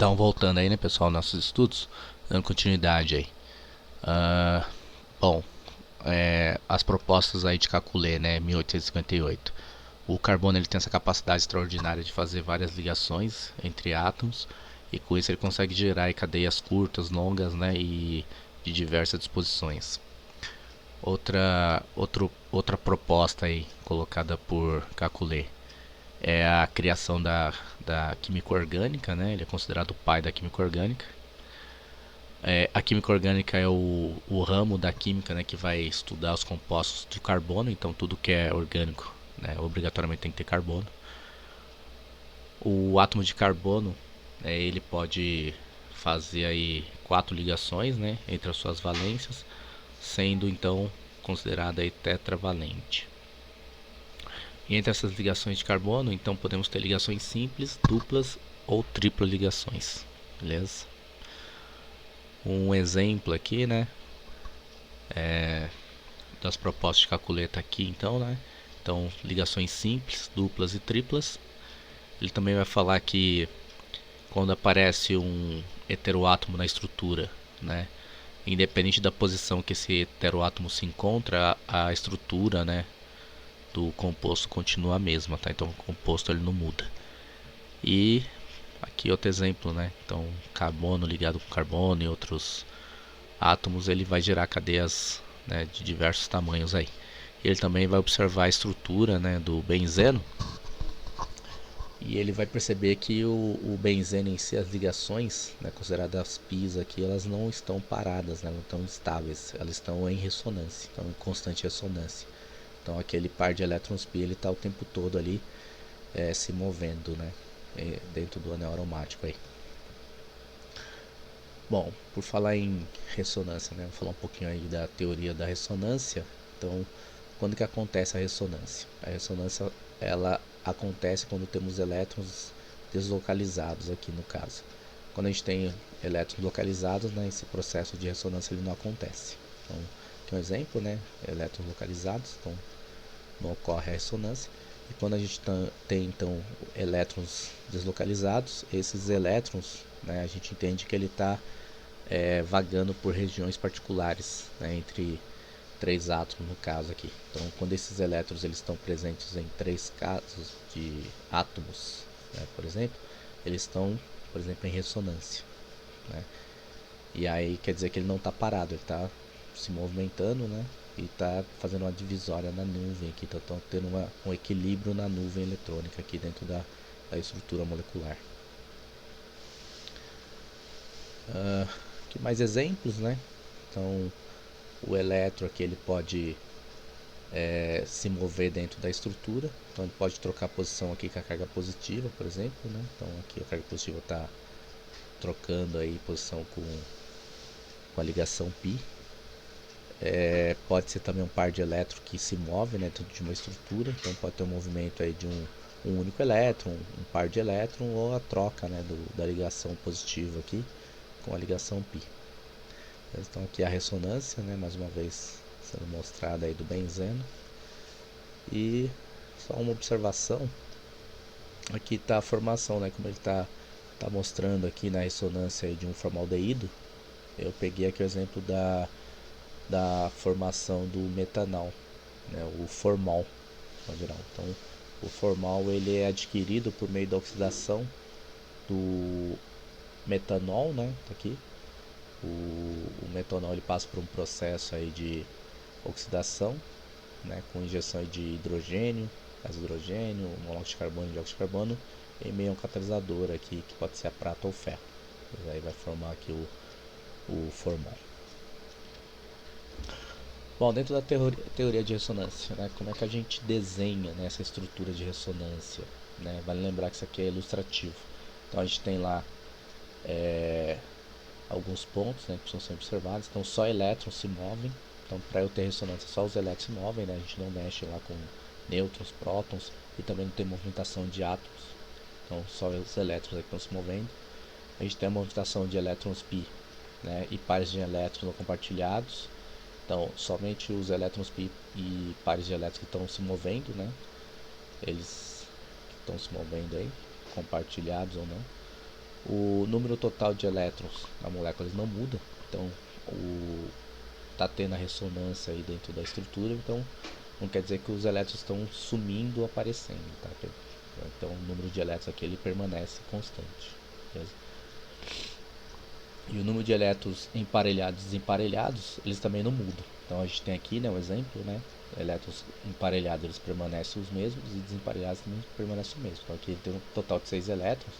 Então, voltando aí, né, pessoal, nossos estudos, dando continuidade aí. Ah, bom, as propostas aí de Caculé, né, 1858. O carbono ele tem essa capacidade extraordinária de fazer várias ligações entre átomos e com isso ele consegue gerar aí cadeias curtas, longas, né, e de diversas disposições. Outra proposta aí colocada por Caculé é a criação da química orgânica, né? Ele é considerado o pai da química orgânica. A química orgânica é o ramo da química, né, que vai estudar os compostos do carbono, então tudo que é orgânico, né, obrigatoriamente tem que ter carbono. O átomo de carbono, ele pode fazer aí 4 ligações, né, entre as suas valências, sendo então considerada aí tetravalente. E entre essas ligações de carbono, então podemos ter ligações simples, duplas ou triplas ligações, beleza? Um exemplo aqui, né, das propostas de calculeta aqui, então, né? Então, ligações simples, duplas e triplas. Ele também vai falar que quando aparece um heteroátomo na estrutura, né, independente da posição que esse heteroátomo se encontra, a estrutura, né, do composto continua a mesma, tá? Então, o composto ele não muda. E aqui outro exemplo, né? Então, carbono ligado com carbono e outros átomos, ele vai gerar cadeias, né, de diversos tamanhos aí. Ele também vai observar a estrutura, né, do benzeno e ele vai perceber que o benzeno em si, as ligações, né, consideradas pis aqui, elas não estão paradas, né, não estão estáveis, elas estão em ressonância, estão em constante ressonância. Então aquele par de elétrons pi ele está o tempo todo ali se movendo, né, dentro do anel aromático aí. Bom, por falar em ressonância, né, vou falar um pouquinho aí da teoria da ressonância. Então, quando que acontece a ressonância? A ressonância ela acontece quando temos elétrons deslocalizados aqui no caso. Quando a gente tem elétrons localizados, né, esse processo de ressonância ele não acontece. Então, aqui um exemplo, né, elétrons localizados, então não ocorre a ressonância. E quando a gente tem então elétrons deslocalizados, esses elétrons, né, a gente entende que ele está vagando por regiões particulares, né, entre três átomos no caso aqui. Então, quando esses elétrons eles estão presentes em três casos de átomos, né, por exemplo, eles estão, por exemplo, em ressonância, né? E aí quer dizer que ele não está parado, ele está se movimentando, né? E está fazendo uma divisória na nuvem aqui, então está tendo um equilíbrio na nuvem eletrônica aqui dentro da estrutura molecular. Aqui mais exemplos, né? Então, o elétron aqui ele pode se mover dentro da estrutura, então ele pode trocar posição aqui com a carga positiva, por exemplo, né? Então aqui a carga positiva está trocando aí posição com a ligação π. Pode ser também um par de elétrons que se move, né, dentro de uma estrutura, então pode ter um movimento aí de um único elétron, um par de elétrons ou a troca, né, da ligação positiva aqui com a ligação π. Então aqui a ressonância, né, mais uma vez sendo mostrada aí do benzeno. E só uma observação, aqui está a formação, né, como ele está mostrando aqui na ressonância aí de um formaldeído. Eu peguei aqui o exemplo da formação do metanol, né, o formol, no geral. Então o formol ele é adquirido por meio da oxidação do metanol, né, tá aqui. O metanol ele passa por um processo aí de oxidação, né, com injeção de hidrogênio, gás hidrogênio, monóxido de carbono e dióxido de carbono, em meio a um catalisador aqui, que pode ser a prata ou ferro. Aí vai formar aqui o formol. Bom, dentro da teoria de ressonância, né, como é que a gente desenha, né, essa estrutura de ressonância? Né? Vale lembrar que isso aqui é ilustrativo. Então a gente tem lá alguns pontos, né, que precisam ser observados. Então só elétrons se movem. Então para eu ter ressonância só os elétrons se movem, né? A gente não mexe lá com nêutrons, prótons e também não tem movimentação de átomos. Então só os elétrons aqui estão se movendo. A gente tem a movimentação de elétrons π, né, e pares de elétrons não compartilhados. Então somente os elétrons π e pares de elétrons que estão se movendo, né? Eles estão se movendo aí, compartilhados ou não. O número total de elétrons na molécula não muda, então está tendo a ressonância aí dentro da estrutura, então não quer dizer que os elétrons estão sumindo ou aparecendo, tá? Então o número de elétrons aqui ele permanece constante, beleza? E o número de elétrons emparelhados e desemparelhados, eles também não mudam. Então a gente tem aqui, né, um exemplo, né? Elétrons emparelhados eles permanecem os mesmos e desemparelhados também permanecem os mesmos. Então aqui ele tem um total de 6 elétrons,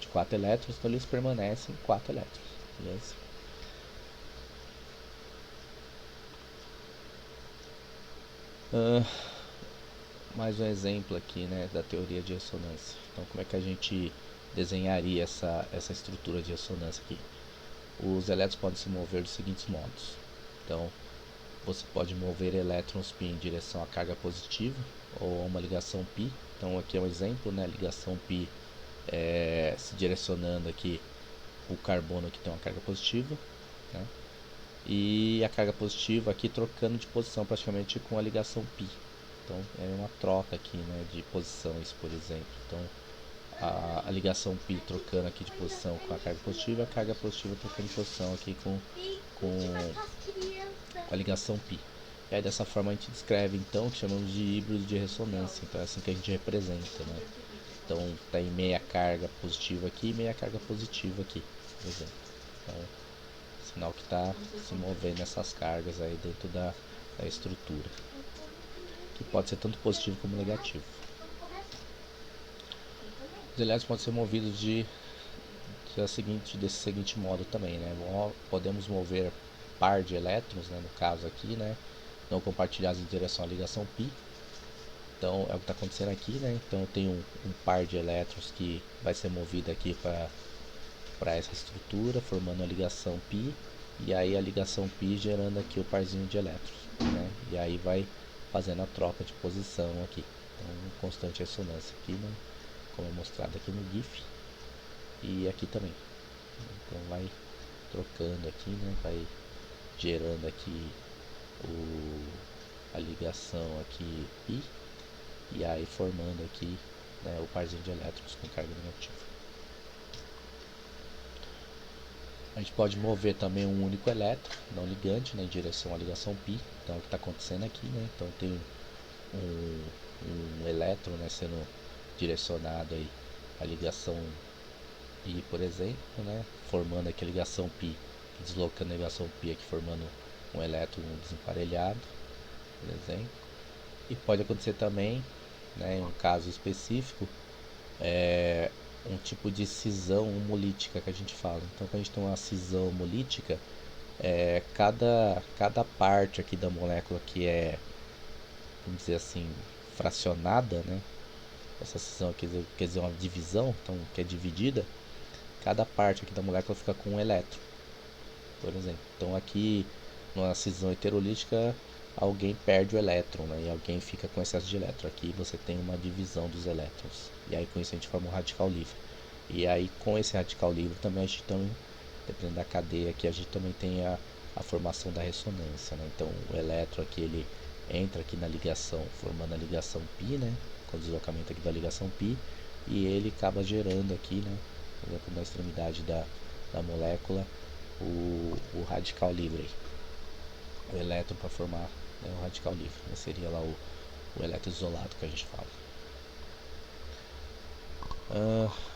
de 4 elétrons, então eles permanecem 4 elétrons, beleza? Mais um exemplo aqui, né, da teoria de ressonância. Então como é que a gente desenharia essa estrutura de ressonância aqui? Os elétrons podem se mover dos seguintes modos. Então você pode mover elétrons π em direção à carga positiva ou a uma ligação π. Então aqui é um exemplo, né, ligação π se direcionando aqui, o carbono que tem uma carga positiva, né, e a carga positiva aqui trocando de posição praticamente com a ligação π. Então é uma troca aqui, né, de posições, por exemplo. Então a ligação π trocando aqui de posição com a carga positiva, a carga positiva trocando de posição aqui com a ligação π. E aí dessa forma a gente descreve então o que chamamos de híbrido de ressonância. Então é assim que a gente representa, né? Então tem meia carga positiva aqui e meia carga positiva aqui, por exemplo. Então, sinal que está se movendo essas cargas aí dentro da estrutura, que pode ser tanto positivo como negativo. Os elétrons podem ser movidos desse seguinte modo também, né? Podemos mover par de elétrons, né, no caso aqui, né, não compartilhados em direção à ligação π. Então é o que está acontecendo aqui, né? Então eu tenho um par de elétrons que vai ser movido aqui para essa estrutura, formando a ligação π, e aí a ligação π gerando aqui o parzinho de elétrons, né? E aí vai fazendo a troca de posição aqui. Então constante ressonância aqui, né, como é mostrado aqui no GIF, e aqui também. Então vai trocando aqui, né, vai gerando aqui a ligação aqui π, e aí formando aqui, né, o parzinho de elétrons com carga negativa. A gente pode mover também um único elétron não ligante, né, em direção à ligação π. Então é o que está acontecendo aqui, né? Então tem um elétron, né, sendo direcionado aí à ligação π, por exemplo, né, formando aqui a ligação π, deslocando a ligação π aqui, formando um elétron desemparelhado, por exemplo. E pode acontecer também, né, em um caso específico, um tipo de cisão homolítica que a gente fala. Então quando a gente tem uma cisão homolítica, cada parte aqui da molécula que é, vamos dizer assim, fracionada, né? Essa cisão quer dizer uma divisão, então que é dividida, cada parte aqui da molécula fica com um elétron, por exemplo. Então aqui numa cisão heterolítica alguém perde o elétron, né, e alguém fica com excesso de elétron. Aqui você tem uma divisão dos elétrons, e aí com isso a gente forma um radical livre. E aí com esse radical livre também a gente tem, dependendo da cadeia aqui, a gente também tem a formação da ressonância, né? Então o elétron aqui ele entra aqui na ligação, formando a ligação π, né, com o deslocamento aqui da ligação π, e ele acaba gerando aqui, né, por exemplo, na extremidade da molécula, o radical livre, o elétron para formar, né, o radical livre, né, seria lá o elétron isolado que a gente fala.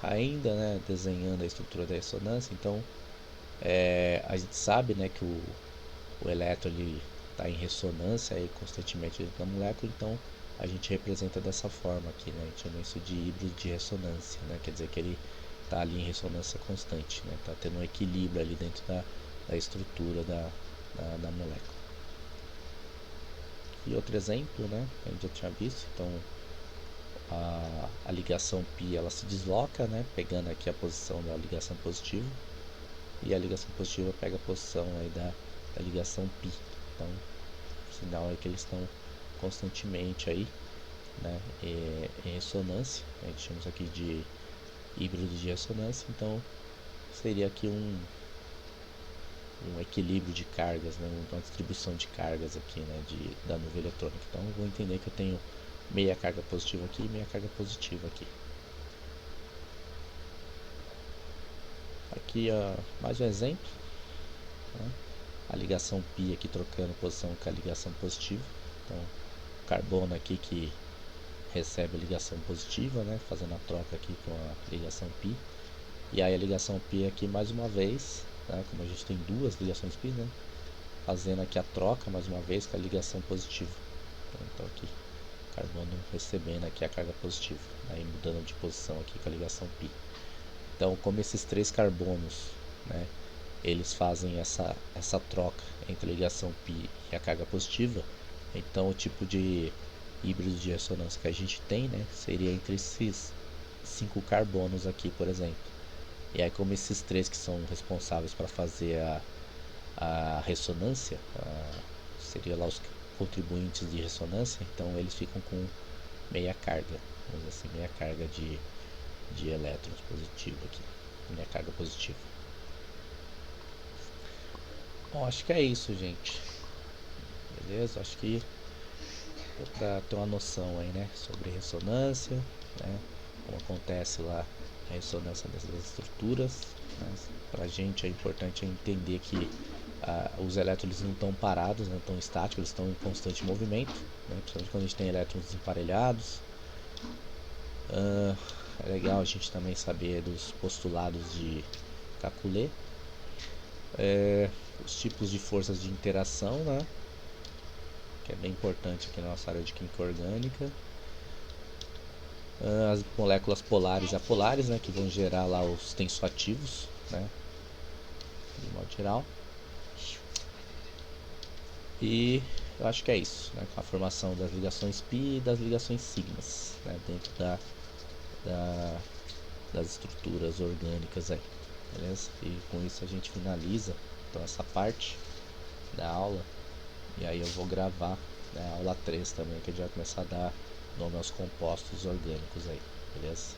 Ainda, né, desenhando a estrutura da ressonância, então a gente sabe, né, que o elétron está em ressonância aí constantemente dentro da molécula, então a gente representa dessa forma aqui, né, a gente chama isso de híbrido de ressonância, né, quer dizer que ele está ali em ressonância constante, né, está tendo um equilíbrio ali dentro da estrutura da molécula. E outro exemplo, né, que a gente já tinha visto, então a ligação π ela se desloca, né, pegando aqui a posição da ligação positiva, e a ligação positiva pega a posição aí da ligação π. Então o sinal é que eles estão constantemente aí, né, em ressonância. A gente chama isso aqui de híbrido de ressonância. Então seria aqui um equilíbrio de cargas, né, uma distribuição de cargas aqui, né, da nuvem eletrônica. Então eu vou entender que eu tenho meia carga positiva aqui e meia carga positiva aqui. Aqui, ó, mais um exemplo, né? A ligação π aqui trocando posição com a ligação positiva. Então, o carbono aqui que recebe a ligação positiva, né? Fazendo a troca aqui com a ligação π. E aí a ligação π aqui mais uma vez, né? Como a gente tem duas ligações π, né? Fazendo aqui a troca mais uma vez com a ligação positiva. Então aqui, carbono recebendo aqui a carga positiva, aí mudando de posição aqui com a ligação π. Então, como esses três carbonos, né, eles fazem essa troca entre a ligação π e a carga positiva, então o tipo de híbrido de ressonância que a gente tem, né, seria entre esses 5 carbonos aqui, por exemplo. E aí, como esses três que são responsáveis para fazer a ressonância, seria lá os contribuintes de ressonância, então eles ficam com meia carga, vamos dizer assim, meia carga de elétrons positivo aqui, meia carga positiva. Bom, acho que é isso, gente. Beleza? Acho que deu para ter uma noção aí, né, sobre ressonância, né, como acontece lá a ressonância dessas estruturas, né. Para a gente é importante entender que os elétrons não estão parados, não estão estáticos, eles estão em constante movimento, né, principalmente quando a gente tem elétrons desemparelhados. É legal a gente também saber dos postulados de Kakulé, os tipos de forças de interação, né, que é bem importante aqui na nossa área de química orgânica. As moléculas polares e apolares, né, que vão gerar lá os tensoativos, né, de modo geral. E eu acho que é isso, né, com a formação das ligações π e das ligações sigmas, né, dentro das estruturas orgânicas aí, beleza? E com isso a gente finaliza então essa parte da aula, e aí eu vou gravar, né, a aula 3 também, que a gente vai começar a dar nome aos compostos orgânicos aí, beleza?